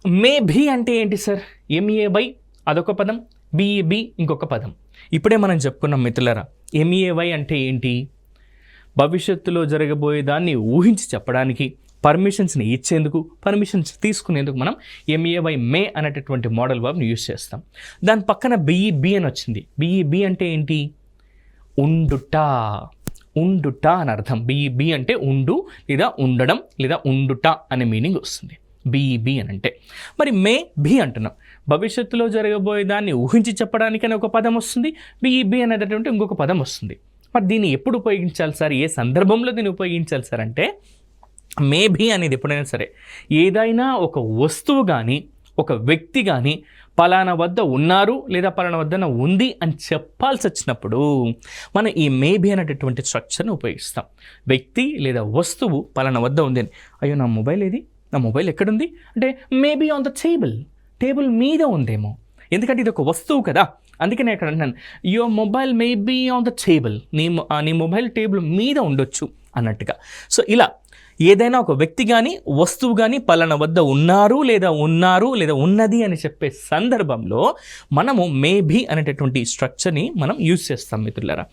మే భీ అంటే ఏంటి sir? MA by అదొక పదం, బిఈబి ఇంకొక పదం. ఇప్పుడే మనం చెప్పుకున్నాం మిత్రులారా. ఎంఏవై అంటే ఏంటి? భవిష్యత్తులో జరగబోయే దాన్ని ఊహించి చెప్పడానికి, పర్మిషన్స్ని ఇచ్చేందుకు, పర్మిషన్స్ తీసుకునేందుకు మనం ఎంఏవై మే అనేటటువంటి మోడల్ వర్బ్ని యూజ్ చేస్తాం. దాని పక్కన బిఈబి అని వచ్చింది. బిఈబి అంటే ఏంటి? ఉండుట. ఉండుట అని అర్థం. బిఈబి అంటే ఉండు లేదా ఉండడం లేదా ఉండుట అనే మీనింగ్ వస్తుంది బిఈబి అని అంటే. మరి మే భీ అంటున్నాం. భవిష్యత్తులో జరగబోయే దాన్ని ఊహించి చెప్పడానికని ఒక పదం వస్తుంది, బిఈబి అనేటటువంటి ఇంకొక పదం వస్తుంది. మరి దీన్ని ఎప్పుడు ఉపయోగించాలి సార్? ఏ సందర్భంలో దీన్ని ఉపయోగించాలి సార్ అంటే, మే భీ అనేది ఎప్పుడైనా సరే ఏదైనా ఒక వస్తువు కానీ ఒక వ్యక్తి కానీ పలానా వద్ద ఉన్నారు లేదా పలానా వద్ద ఉంది అని చెప్పాల్సి వచ్చినప్పుడు మనం ఈ మేబీ అనేటటువంటి స్ట్రక్చర్ని ఉపయోగిస్తాం. వ్యక్తి లేదా వస్తువు పలానా వద్ద ఉంది అని, అయ్యో నా మొబైల్ ఏది, నా మొబైల్ ఎక్కడుంది అంటే మేబీ ఆన్ ద టేబుల్ మీద ఉందేమో, ఎందుకంటే ఇది ఒక వస్తువు కదా. అందుకే నేను ఇక్కడ అంటున్నాను your mobile maybe on the table, నీ మొబైల్ టేబుల్ మీద ఉండొచ్చు అన్నట్టుగా. సో ఇలా ఏదైనా ఒక వ్యక్తి కానీ వస్తువు కానీ పలానా వద్ద ఉన్నారు లేదా ఉన్నది అని చెప్పే సందర్భంలో మనము మేబీ అనేటటువంటి స్ట్రక్చర్ని మనం యూజ్ చేస్తాం మిత్రులారా.